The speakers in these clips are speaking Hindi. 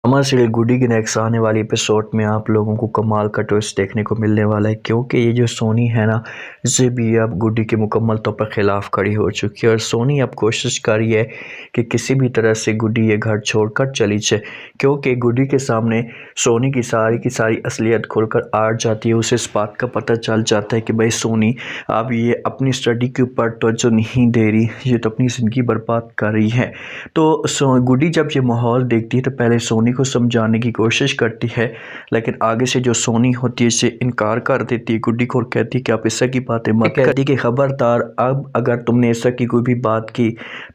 ड्रामा सीरियल गुडी की नेक्स्ट आने वाली एपिसोड में आप लोगों को कमाल का ट्विस्ट देखने को मिलने वाला है, क्योंकि ये जो सोनी है ना, इसे भी अब गुडी के मुकम्मल तौर पर ख़िलाफ़ खड़ी हो चुकी है। और सोनी अब कोशिश कर रही है कि किसी भी तरह से गुडी ये घर छोड़कर चली जाए, क्योंकि गुडी के सामने सोनी की सारी असलियत खुलकर आ जाती है। उसे इस बात का पता चल जाता है कि भाई सोनी अब ये अपनी स्टडी के ऊपर तवज्जो नहीं दे रही, ये तो अपनी ज़िंदगी बर्बाद कर रही है। तो गुडी जब ये माहौल देखती है तो पहले सोनी को समझाने की कोशिश करती है, लेकिन आगे से जो सोनी होती है इसे इनकार कर देती है गुडी को और कहती है कि आप ऐसा की बातें मत कहती कि ख़बरदार, अब अगर तुमने ऐसा की कोई भी बात की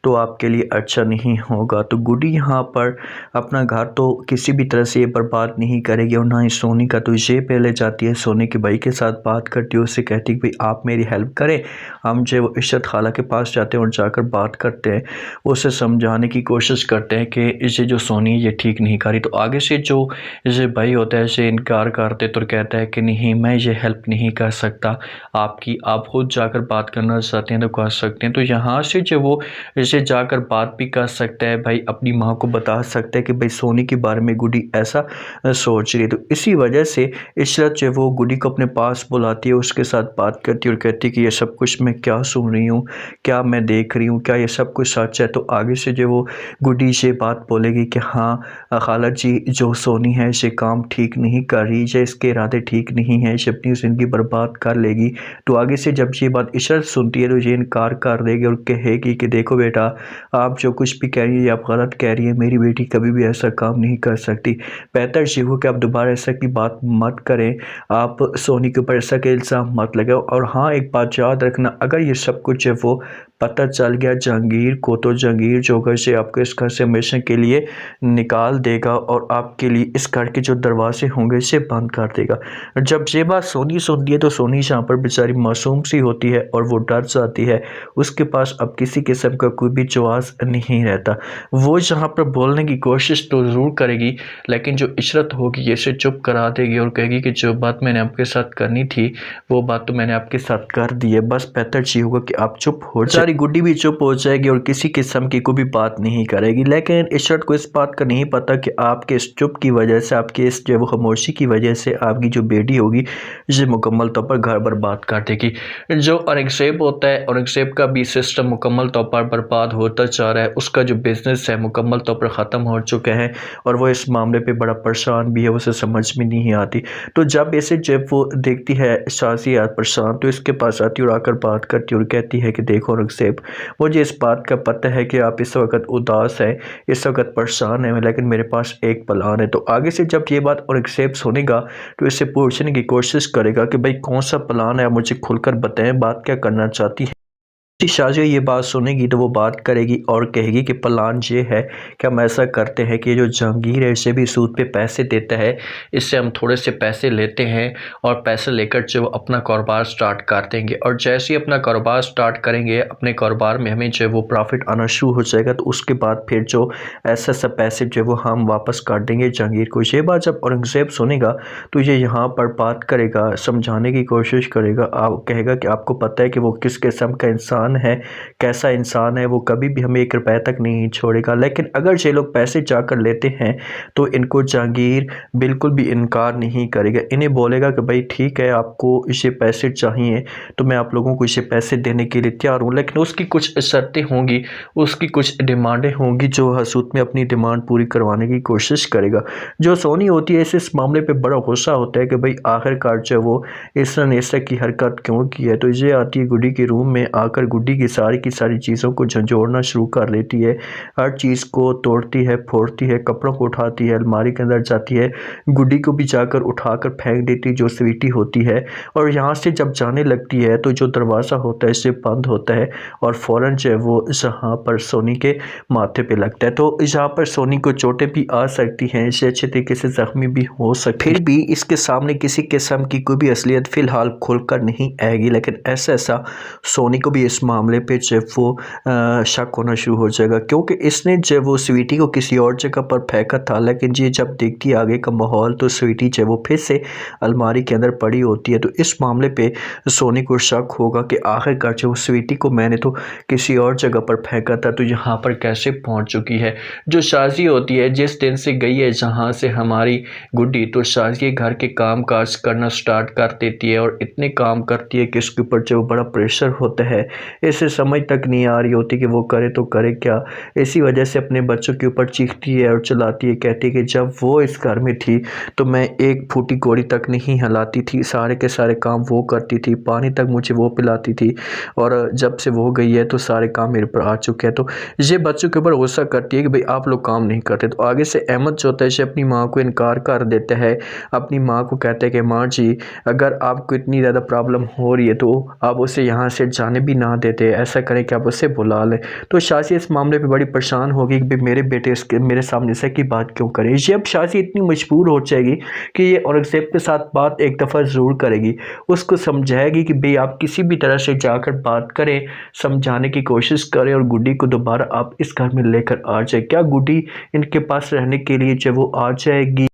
तो आपके लिए अच्छा नहीं होगा। तो गुडी यहाँ पर अपना घर तो किसी भी तरह से ये बर्बाद नहीं करेगी और ना ही सोनी का। तो ये पहले जाती है सोनी के भाई के साथ बात करती है, उससे कहती है कि भाई आप मेरी हेल्प करें। हम जो वो इशरत खाला के पास जाते हैं और जाकर बात करते हैं, उसे समझाने की कोशिश करते हैं कि इसे जो सोनी ये ठीक नहीं कर रही। तो आगे से जो इसे भाई होता है इसे इनकार कर दे तो कहता है कि नहीं, मैं ये हेल्प नहीं कर सकता आपकी, आप खुद जाकर बात करना चाहते हैं तो कर सकते हैं। तो यहाँ से जो वो इसे जाकर बात भी कर सकता है, भाई अपनी माँ को बता सकता है कि भाई सोनी के बारे में गुडी ऐसा सोच रही है। तो इसी वजह से इशरत जो वो गुडी को अपने पास बुलाती है, उसके साथ बात करती है और कहती है कि ये सब कुछ मैं क्या सुन रही हूँ, क्या मैं देख रही हूँ, क्या ये सब कुछ सच है। तो आगे से जो वो गुडी से बात बोलेगी कि हाँ खाला जी, जो सोनी है इसे काम ठीक नहीं कर रही, ये इसके इरादे ठीक नहीं है, इसे अपनी ज़िंदगी बर्बाद कर लेगी। तो आगे से जब ये बात इशरत सुनती है तो ये इनकार कर देगी और कहेगी कि देखो बेटा, आप जो कुछ भी कह रही है आप गलत कह रही है, मेरी बेटी कभी भी ऐसा काम नहीं कर सकती। बेहतर ये हो कि आप दोबारा ऐसा की बात मत करें, आप सोनी के ऊपर ऐसा के इल्ज़ाम मत लगाओ। और हाँ, एक बात याद रखना, अगर ये सब कुछ है वो पता चल गया जहांगीर को, तो जहांगीर जो घर से आपको इस घर से हमेशा के लिए निकाल देगा और आपके लिए इस घर के जो दरवाजे होंगे इसे बंद कर देगा। जब ये बात सोनी सुनती है तो सोनी जहाँ पर बेचारी मासूम सी होती है और वो डर जाती है, उसके पास अब किसी किस्म का कोई भी जवाब नहीं रहता। वो जहाँ पर बोलने की कोशिश तो ज़रूर करेगी, लेकिन जो इशरत होगी ये इसे चुप करा देगी और कहेगी कि जो बात मैंने आपके साथ करनी थी वो बात तो मैंने आपके साथ कर दी है, बस बेहतर ये होगा कि आप चुप हो जाए। सारी गुड्डी भी चुप हो जाएगी और किसी किस्म की कोई भी बात नहीं करेगी। लेकिन इशरत को इस बात का नहीं पता कि आपके इस चुप की वजह से, आपके इस जो वो खामोशी की वजह से आपकी जो बेटी होगी इसे मुकम्मल तौर पर घर बर्बाद कर देगी। जो औरंगज़ेब होता है, औरंगज़ेब का भी सिस्टम मुकम्मल तौर पर बर्बाद होता जा रहा है, उसका जो बिज़नेस है मुकम्मल तौर पर ख़त्म हो चुका है और वो इस मामले पर बड़ा परेशान भी है, उसे समझ में नहीं आती। तो जब ऐसे जब वो देखती है शाजिया परेशान, तो इसके पास आती है और आकर बात करती है और कहती है कि देखो औरंगज़ेब, मुझे इस बात का पता है कि आप इस वक्त उदास हैं, इस वक्त परेशान हैं, लेकिन मेरे पास एक प्लान है। तो आगे से जब ये बात औरंगज़ेब सुनेगा तो इससे पूछने की कोशिश करेगा कि भाई कौन सा प्लान है, आप मुझे खुलकर बताएं, बात क्या करना चाहती है। शाजिया ये बात सुनेगी तो वो बात करेगी और कहेगी कि प्लान ये है कि हम ऐसा करते हैं कि जो जहांगीर है इसे भी सूद पे पैसे देता है, इससे हम थोड़े से पैसे लेते हैं और पैसे लेकर जो अपना कारोबार स्टार्ट कर देंगे, और जैसे ही अपना कारोबार स्टार्ट करेंगे अपने कारोबार में हमें जो वो प्रॉफिट आना शुरू हो जाएगा, तो उसके बाद फिर जो ऐसा सब पैसे जो वो हम वापस कर देंगे जहांगीर को। ये बात जब औरंगज़ेब सुनेगा तो ये यहाँ पर बात करेगा, समझाने की कोशिश करेगा, आप कहेगा कि आपको पता है कि वो किस किस्म का इंसान है, कैसा इंसान है, वो कभी भी हमें 1 रुपए तक नहीं छोड़ेगा। लेकिन अगर ये लोग पैसे जाकर लेते हैं तो इनको जहांगीर बिल्कुल भी इनकार नहीं करेगा, इन्हें बोलेगा कि भाई ठीक है, आपको इसे पैसे चाहिए तो मैं आप लोगों को इसे पैसे देने के लिए तैयार हूँ, लेकिन उसकी कुछ शर्तें होंगी, उसकी कुछ डिमांडें होंगी, जो हसूत में अपनी डिमांड पूरी करवाने की कोशिश करेगा। जो सोनी होती है इस मामले पर बड़ा गुस्सा होता है कि भाई आखिरकार जो वो इसने ऐसा की हरकत क्यों की है। तो ये आती है गुडी के रूम में, आकर गुड्डी की सारी चीज़ों को झंझोड़ना शुरू कर लेती है, हर चीज़ को तोड़ती है, फोड़ती है, कपड़ों को उठाती है, अलमारी के अंदर जाती है, गुड्डी को भी जाकर उठाकर फेंक देती है जो स्वीटी होती है। और यहाँ से जब जाने लगती है तो जो दरवाज़ा होता है इसे बंद होता है और फ़ौरन जो है वो यहाँ पर सोनी के माथे पे लगता है। तो यहाँ पर सोनी को चोटें भी आ सकती हैं, इसे अच्छे तरीके से ज़ख्मी भी हो सकती है, फिर भी इसके सामने किसी किस्म की कोई भी असलियत फ़िलहाल खुलकर नहीं आएगी। लेकिन ऐसा सोनी को भी इस मामले पे जो है वो शक होना शुरू हो जाएगा, क्योंकि इसने जो है वो स्वीटी को किसी और जगह पर फेंका था। लेकिन ये जब देखती है आगे का माहौल तो स्वीटी जो है वो फिर से अलमारी के अंदर पड़ी होती है। तो इस मामले पे सोनी को शक होगा कि आखिरकार जो वो स्वीटी को मैंने तो किसी और जगह पर फेंका था, तो यहाँ पर कैसे पहुँच चुकी है। जो शाजी होती है जिस दिन से गई है जहाँ से हमारी गुड्डी, तो शाजी घर के काम काज करना स्टार्ट कर देती है और इतने काम करती है कि इसके ऊपर जो बड़ा प्रेशर होता है, इसे समझ तक नहीं आ रही होती कि वो करे तो करे क्या। इसी वजह से अपने बच्चों के ऊपर चीखती है और चिल्लाती है, कहती है कि जब वो इस घर में थी तो मैं एक फूटी कौड़ी तक नहीं हिलाती थी, सारे के सारे काम वो करती थी, पानी तक मुझे वो पिलाती थी, और जब से वो गई है तो सारे काम मेरे पर आ चुके हैं। तो ये बच्चों के ऊपर गुस्सा करती है कि भाई आप लोग काम नहीं करते। तो आगे से अहमद जो होता है अपनी माँ को इनकार कर देता है, अपनी माँ को कहता है कि माँ जी अगर आपको इतनी ज़्यादा प्रॉब्लम हो रही है तो आप उसे यहाँ से जाने भी ना देते, ऐसा करें कि आप उसे बुला लें। तो शाजी इस मामले पे बड़ी परेशान होगी कि भाई मेरे बेटे इसके मेरे सामने से की बात क्यों करे। ये अब शाजी इतनी मजबूर हो जाएगी कि ये औरंगज़ेब के साथ बात एक दफ़ा ज़रूर करेगी, उसको समझाएगी कि भाई आप किसी भी तरह से जाकर बात करें, समझाने की कोशिश करें और गुड्डी को दोबारा आप इस घर में लेकर आ जाए। क्या गुड्डी इनके पास रहने के लिए जो वो आ जाएगी?